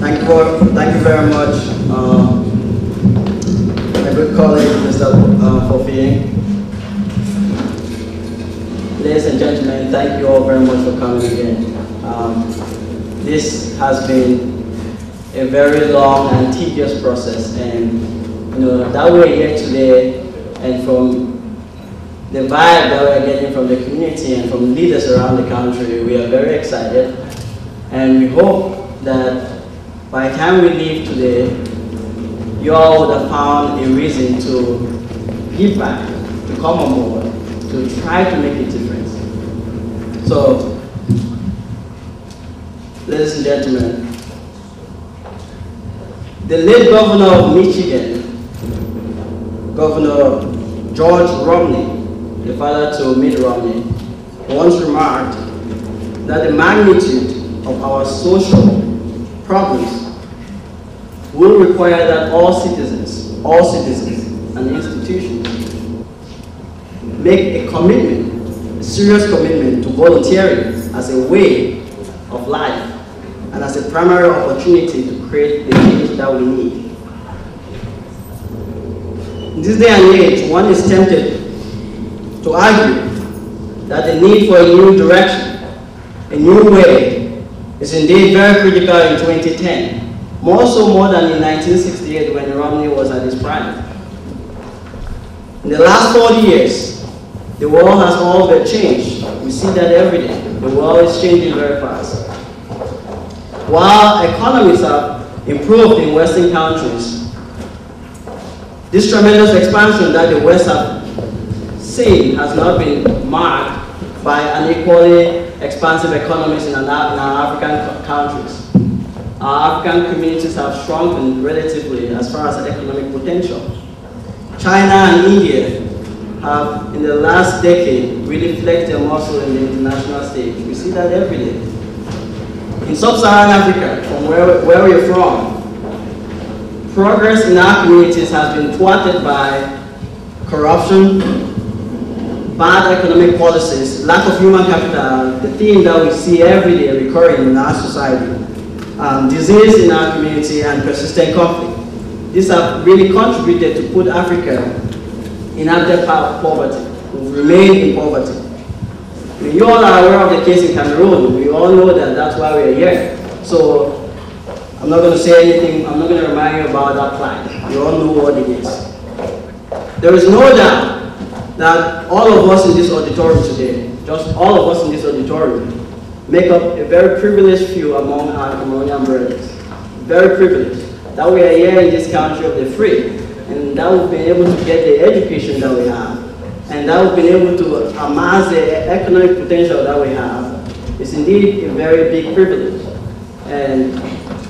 Thank you very much, my good colleague, Mr. Fofieng. Ladies and gentlemen, thank you all very much for coming again. This has been a very long and tedious process, and that we're here today, and from the vibe that we're getting from the community and from leaders around the country, we are very excited, and we hope that by the time we leave today, you all would have found a reason to give back, to come on board, to try to make a difference. So, ladies and gentlemen, the late governor of Michigan, Governor George Romney, the father to Mitt Romney, once remarked that the magnitude of our social problems will require that all citizens and institutions make a commitment, a serious commitment to volunteering as a way of life and as a primary opportunity to create the change that we need. In this day and age, one is tempted to argue that the need for a new direction, a new way, is indeed very critical in 2010. More than in 1968 when Romney was at his prime. In the last 40 years, the world has all but changed. We see that every day. The world is changing very fast. While economies have improved in Western countries, this tremendous expansion that the West have seen has not been marked by unequally expansive economies in our African countries. Our African communities have shrunken relatively as far as economic potential. China and India have, in the last decade, really flexed their muscle in the international stage. We see that every day. In sub-Saharan Africa, from where we're from, progress in our communities has been thwarted by corruption, bad economic policies, lack of human capital, the theme that we see every day recurring in our society. Disease in our community and persistent conflict. These have really contributed to put Africa in abject poverty. We've remained in poverty. You all are aware of the case in Cameroon. We all know that that's why we're here. So I'm not going to say anything, I'm not going to remind you about that plight. You all know what it is. There is no doubt that all of us in this auditorium today, just all of us in this auditorium, make up a very privileged few among our Cameroonian brothers. Very privileged. That we are here in this country of the free, and that we've been able to get the education that we have, and that we've been able to amass the economic potential that we have. It's indeed a very big privilege. And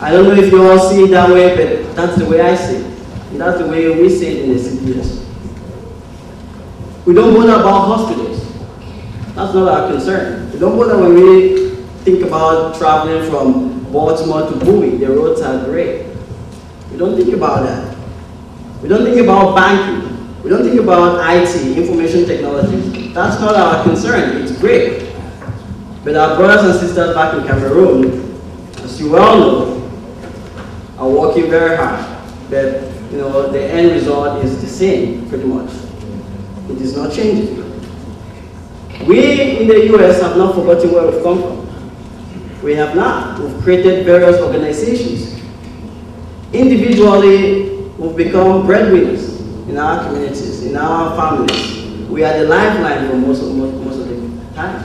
I don't know if you all see it that way, but that's the way I see it. And that's the way we see it in the CPS. We don't bother about hospitals. That's not our concern. We don't bother when we think about traveling from Baltimore to Bowie. The roads are great. We don't think about that. We don't think about banking. We don't think about IT, information technology. That's not our concern. It's great. But our brothers and sisters back in Cameroon, as you well know, are working very hard. But the end result is the same, pretty much. It is not changing. We in the US have not forgotten where we've come from. We have not. We've created various organizations. Individually, we've become breadwinners in our communities, in our families. We are the lifeline for most of the time.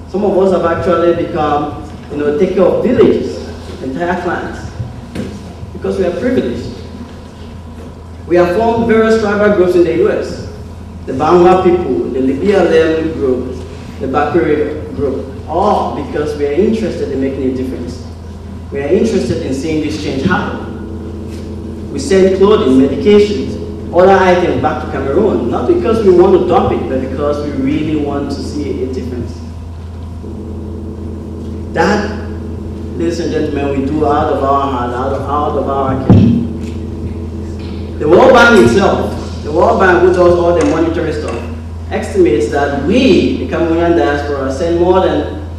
Some of us have actually become, take care of villages, entire clans, because we are privileged. We have formed various tribal groups in the US. The Bangla people, the Libya-Lem group, the Bakuri group, all because we are interested in making a difference. We are interested in seeing this change happen. We send clothing, medications, other items back to Cameroon, not because we want to dump it, but because we really want to see a difference. That, ladies and gentlemen, we do out of our heart, out of our care. The World Bank itself, the World Bank, which does all the monetary stuff, estimates that we, the Cameroonian diaspora, send more than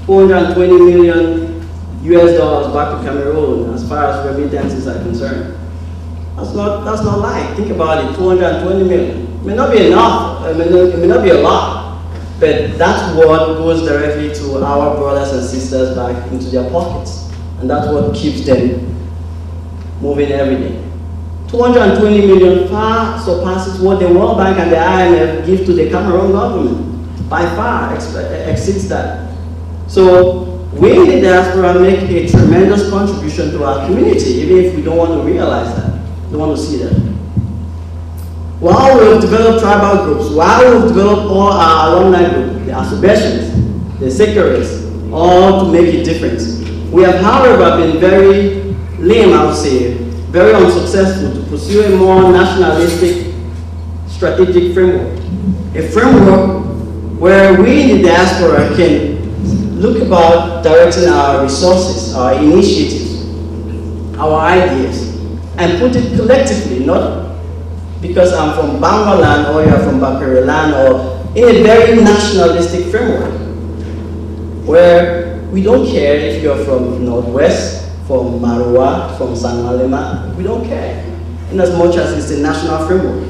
$420 million US dollars back to Cameroon as far as remittances are concerned. That's not light. Think about it, 220 million. It may not be enough, it may not be a lot, but that's what goes directly to our brothers and sisters back into their pockets. And that's what keeps them moving every day. 220 million far surpasses what the World Bank and the IMF give to the Cameroon government. By far exceeds that. So we in the diaspora make a tremendous contribution to our community, even if we don't want to realize that, don't want to see that. While we've developed tribal groups, while we've developed all our alumni groups, the associations, the secretaries, all to make a difference, we have, however, been very lame, I would say, very unsuccessful to pursue a more nationalistic strategic framework. A framework where we in the diaspora can look about directing our resources, our initiatives, our ideas, and put it collectively, not because I'm from Bangaland or you're from Bakariland, or in a very nationalistic framework, where we don't care if you're from Northwest, from Marua, from San Malema, we don't care, in as much as it's a national framework.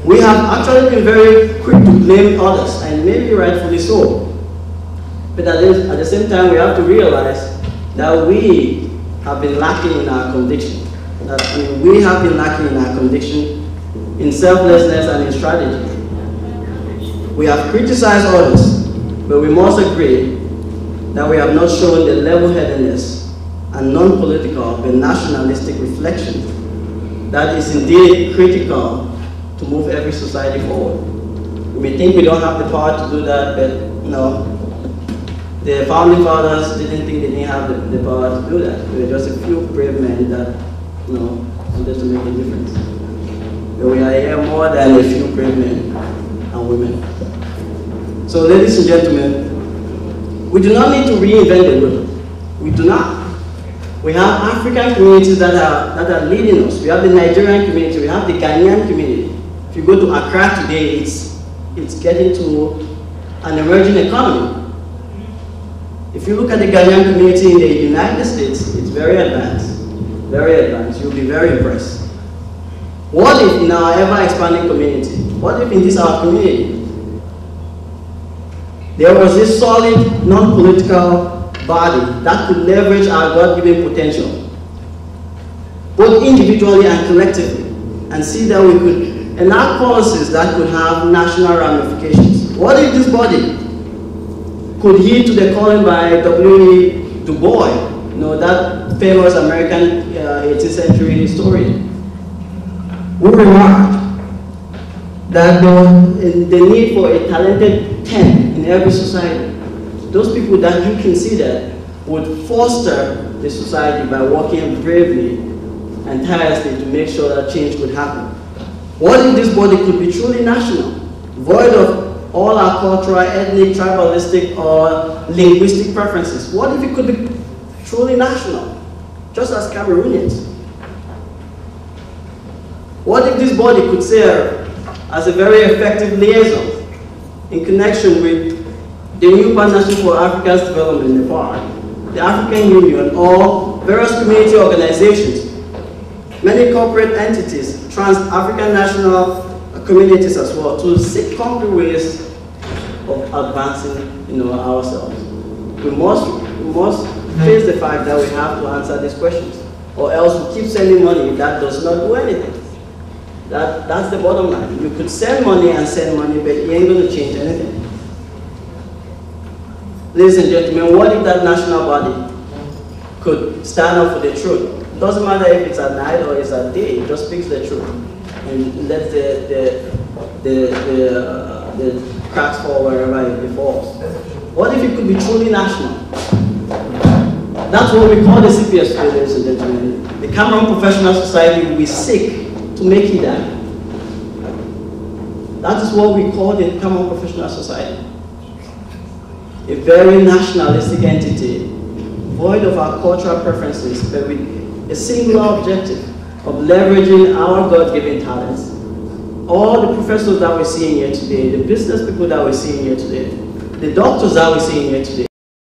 We have actually been very quick to blame others, and maybe rightfully so. But at the same time, we have to realize that we have been lacking in our conviction. We have been lacking in our conviction, in selflessness and in strategy. We have criticized others, but we must agree that we have not shown the level-headedness and non-political but nationalistic reflection that is indeed critical to move every society forward. We may think we don't have the power to do that, but no. The founding fathers didn't think they didn't have the power to do that. There were just a few brave men that wanted to make a difference. But we are here more than a few brave men and women. So ladies and gentlemen, we do not need to reinvent the wheel. We do not. We have African communities that are leading us. We have the Nigerian community, we have the Ghanaian community. If you go to Accra today, it's getting to an emerging economy. If you look at the Ghanaian community in the United States, it's very advanced. Very advanced. You'll be very impressed. What if in our ever-expanding community, what if in this our community, there was this solid, non-political body that could leverage our God-given potential, both individually and collectively, and see that we could enact policies that could have national ramifications? What if this body could heed to the calling by W.E. Du Bois, that famous American 18th century historian, who remarked that there was the need for a talented 10 in every society. Those people that you consider would foster the society by working bravely and tirelessly to make sure that change could happen. What if this body could be truly national, void of all our cultural, ethnic, tribalistic, or linguistic preferences? What if it could be truly national, just as Cameroonians? What if this body could serve as a very effective liaison in connection with the new Partnership for Africa's Development, the African Union, or various community organizations, many corporate entities, trans-African national communities as well, to seek concrete ways of advancing ourselves? We must face the fact that we have to answer these questions, or else we keep sending money that does not do anything. That's the bottom line. You could send money, but it ain't going to change anything. Ladies and gentlemen, what if that national body could stand up for the truth? It doesn't matter if it's at night or it's at day, it just speaks the truth and let the cracks fall wherever it falls. What if it could be truly national? That's what we call the CPS today, ladies and gentlemen. The Cameroon Professional Society, we seek to make it that. That is what we call the Cameroon Professional Society. A very nationalistic entity, void of our cultural preferences, but with a singular objective of leveraging our God-given talents. All the professors that we're seeing here today, the business people that we're seeing here today, the doctors that we're seeing here today,